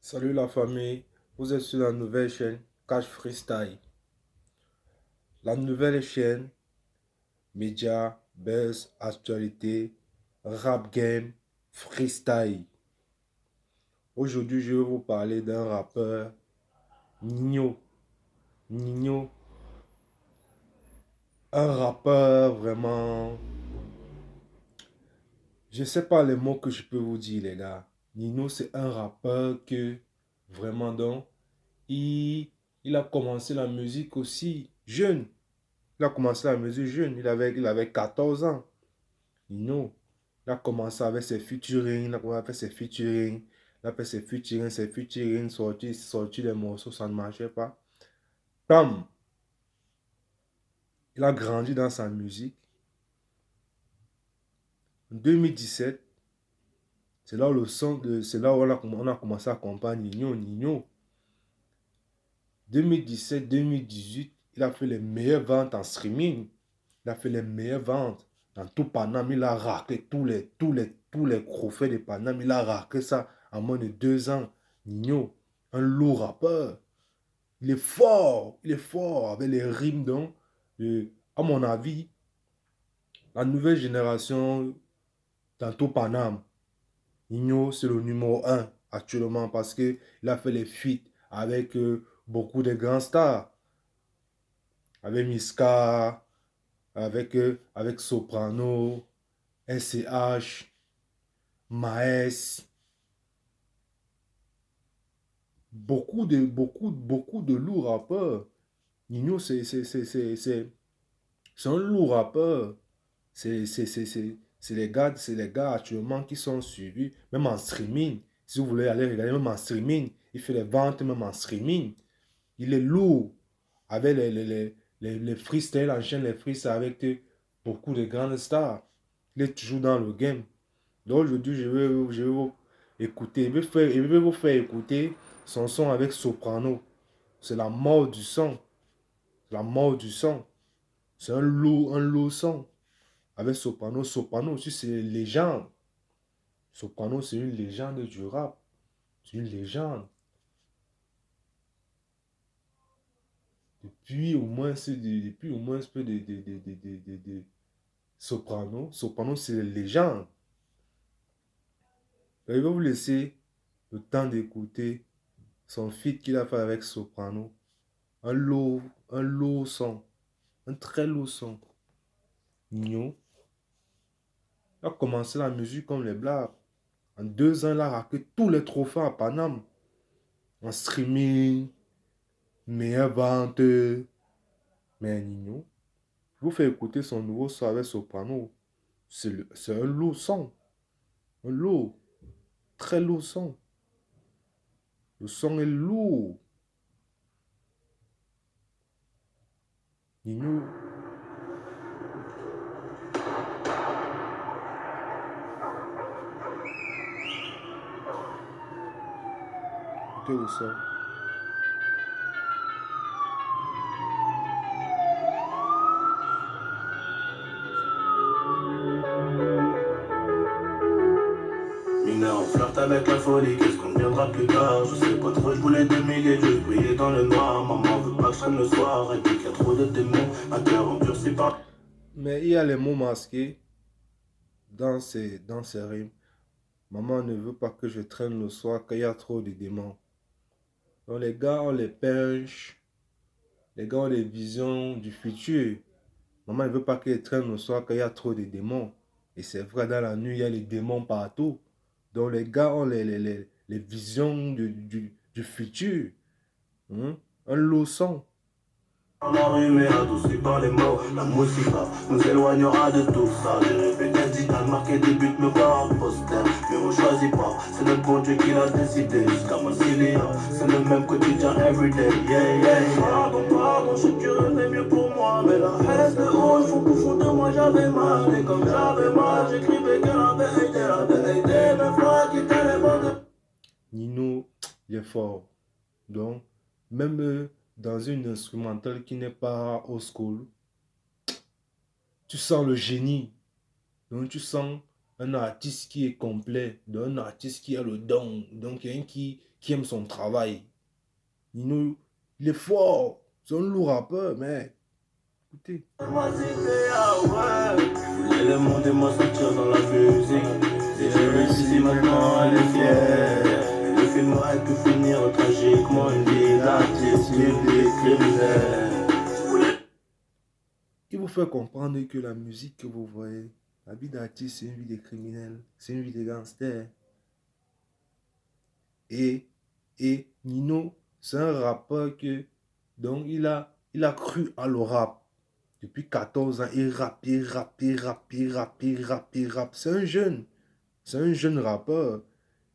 Salut la famille, vous êtes sur la nouvelle chaîne Cash Freestyle. La nouvelle chaîne, médias, buzz, actualité, rap game, freestyle. Aujourd'hui, je vais vous parler d'un rappeur, Nino. Nino, un rappeur vraiment... Je ne sais pas les mots que je peux vous dire, les gars. Nino, c'est un rappeur que, vraiment donc, il, il a commencé la musique aussi jeune. Il a commencé la musique jeune, il avait 14 ans. Nino, il a commencé avec ses featuring, il a commencé avec ses featuring, il a fait ses featuring, sorti les morceaux, ça ne marchait pas. Bam! Il a grandi dans sa musique. En 2017, c'est là où on a commencé à comprendre Nino, Nino. 2017-2018, il a fait les meilleures ventes en streaming. Il a fait les meilleures ventes. Dans tout Paname, il a raqué tous les trophées de Paname. Il a raqué ça en moins de 2 ans. Nino, un lourd rappeur. Il est fort avec les rimes. Donc, à mon avis, la nouvelle génération dans tout Paname, Nino, c'est le numéro un actuellement parce qu'il a fait les feats avec beaucoup de grands stars. Avec Miska, avec Soprano, SCH, Maes, beaucoup de lourds rappeurs. Nino, c'est un lourd rappeur. C'est les gars actuellement qui sont suivis, même en streaming. Si vous voulez aller regarder, même en streaming, il fait les ventes même en streaming. Il est lourd. Avec les freestyles, enchaîne les freestyles avec beaucoup de grandes stars. Il est toujours dans le game. Donc aujourd'hui, je vais vous écouter. Je vais vous faire écouter son son avec Soprano. C'est la mort du son. La mort du son. C'est un lourd son. Avec Soprano. Soprano aussi, c'est une légende. Soprano, c'est une légende du rap. C'est une légende. Depuis au moins peu de Soprano. Soprano, c'est une légende. Je vais vous laisser le temps d'écouter son feat qu'il a fait avec Soprano. Un lourd, un lourd son. Un très lourd son. Nino. Il a commencé la musique comme les blagues. En 2 ans, il a raqué tous les trophées à Paname. En streaming, meilleure vente. Mais Nino, je vous fais écouter son nouveau son avec Soprano. C'est un lourd son. Un lourd. Très lourd son. Le son est lourd. Nino. Écoutez le son. Mineur, on flirte avec la folie, qu'est-ce qu'on deviendra plus tard? Je sais pas trop, je voulais des milliers, je brillais dans le noir. Maman veut pas que je traîne le soir, et puis qu'il y a trop de démons, un cœur endurci par... Mais il y a les mots masqués dans ces rimes. Maman ne veut pas que je traîne le soir quand il y a trop de démons. Donc les gars ont les punch, les gars ont les visions du futur. Maman ne veut pas qu'ils traînent le soir quand il y a trop de démons. Et c'est vrai, dans la nuit, il y a les démons partout. Donc les gars ont les visions du futur. Hein? Un lourd son. la rue, mais adouci par les mots. La musique nous éloignera de tout ça. J'ai répété digital, marqué des buts, me voir en poster. Mais on choisit pas, c'est notre bon Dieu qui l'a décidé. Jusqu'à Massilia, c'est le même quotidien everyday. Yeah, yeah, yeah. Pardon, je sais que tu rêvais mieux pour moi. Mais la haine de haut, je au fond de moi, j'avais mal. Et comme j'avais mal, j'écrivais que la vérité, mes frères qui étaient les bonnes. Nino, il est fort. Donc, même dans une instrumentale qui n'est pas old school, tu sens le génie. Donc, tu sens un artiste qui est complet, donc un artiste qui a le don, donc quelqu'un qui aime son travail. Nino, il est fort. C'est un lourd rappeur, mais écoutez. Moi c'était ah ouais. Je voulais le monde et moi sortir dans la musique. Et j'ai réussi maintenant elle est fière. Et le film aurait pu finir tragiquement. Une vie d'artiste, une vie criminelle. Il vous fait comprendre que la musique que vous voyez, la vie d'artiste, c'est une vie de criminel, c'est une vie de gangster. Et Nino, c'est un rappeur que, donc il a cru à le rap. Depuis 14 ans, il rappe, il rappe, il rappe, il rappe, il rappe, il rappe. C'est un jeune rappeur.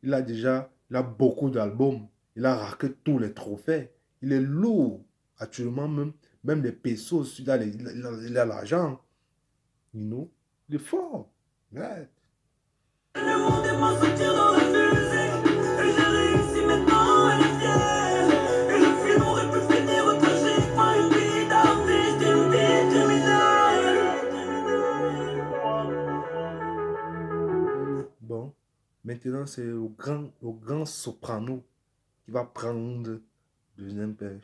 Il a beaucoup d'albums. Il a raqué tous les trophées. Il est lourd. Actuellement, même les pesos, il a l'argent. Nino, il est fort. Ouais. Le monde est m'a sorti dans la musique. Et j'ai réussi maintenant, elle est fière. Et le film aurait pu finir tragiquement. Une vie d'artiste, une vie criminelle. Bon, maintenant c'est le grand soprano qui va prendre deuxième page.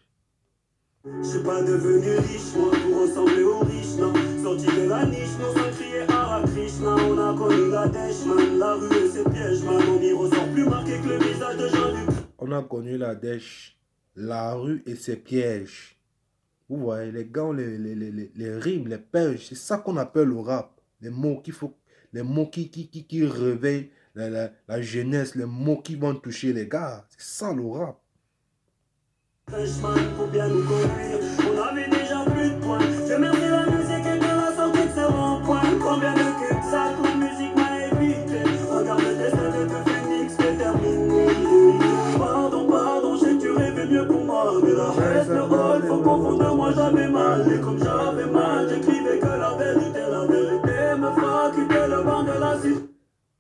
Je suis pas devenu riche, moi, pour ressembler aux riches, non. Sorti de la niche, non, sans crier à la Krishna. On a connu la dèche, man, la rue et ses pièges, man. On y ressort plus marqué que le visage de Jean-Luc. On a connu la dèche, la rue et ses pièges. Vous voyez, les gars, les rimes, les pièges, c'est ça qu'on appelle le rap. Les mots qui réveillent la jeunesse, les mots qui vont toucher les gars. C'est ça le rap. Freshman, pour bien nous conduire, on avait déjà plus de points. J'ai merdé la musique et bien la sortie de ce rond-point. Combien de cubes ça, la musique m'a évité. Regarde le destin de deux phénix déterminé. Pardon, je sais que tu rêvais mieux pour moi. Mais la reste le rôle, faut confondre, moi j'avais mal. Et comme j'avais mal, j'écrivais que la vérité me fera quitter le banc de la cité.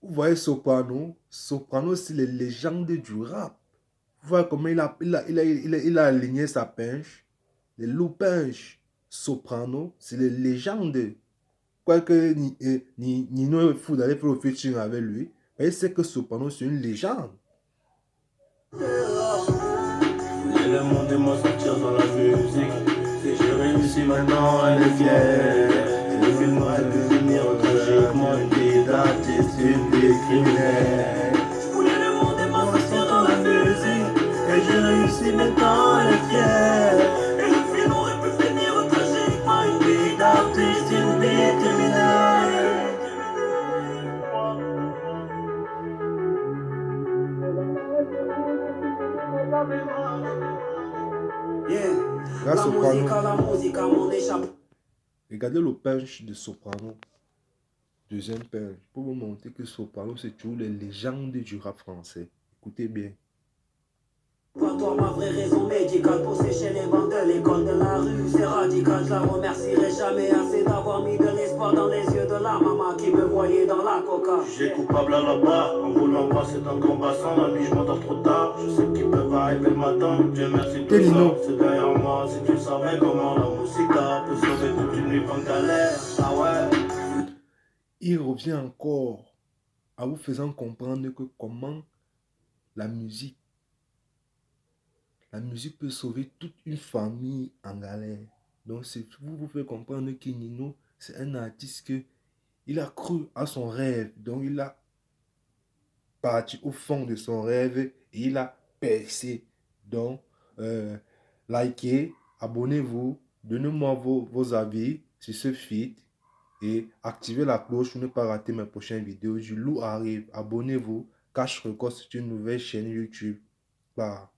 Vous voyez Soprano? Soprano, c'est les légendes du rap. Vous voyez comment il a aligné sa pinche. Les loup-pinches. Soprano, c'est les légendes. Quoique Nino est fou d'aller faire le featuring avec lui. Mais il sait que Soprano, c'est une légende. Et le monde est moi sortir dans la musique. Si j'ai réussi maintenant, elle est fière. Et le film aurait pu finir tragiquement. Une vie d'artiste, une vie criminelle. Je voulais le monde et moi sortir dans la musique. Et j'ai réussi maintenant, elle est fière. Et le film aurait pu finir tragiquement. Une vie d'artiste, une vie criminelle. Là, La musique Soprano. à la musique à mon échappée. Regardez le punch de Soprano. Deuxième punch. Pour vous montrer que Soprano, c'est toujours les légendes du rap français. Écoutez bien. Toi, ma vraie raison médicale pour sécher les bancs de l'école de la rue, c'est radical. Je la remercierai jamais assez d'avoir mis de l'espoir dans les yeux de la maman qui me voyait dans la coca. J'ai coupable à la barre, en voulant passer dans le grand bassin. La nuit, je m'endors trop tard. Je sais qu'ils peuvent arriver le matin. Dieu merci, tout ça, c'est derrière moi. Si tu savais comment la musique peut sauver toute une nuit en galère. Ah ouais. Il revient encore à vous faisant comprendre que comment la musique peut sauver toute une famille en galère. Donc, c'est vous faites comprendre que Nino, c'est un artiste que il a cru à son rêve. Donc, il a parti au fond de son rêve et il a percé. Donc, likez, abonnez-vous, donnez-moi vos avis sur ce feed et activez la cloche pour ne pas rater mes prochaines vidéos. Du loup arrive, abonnez-vous. Cash Record, c'est une nouvelle chaîne YouTube. Bah.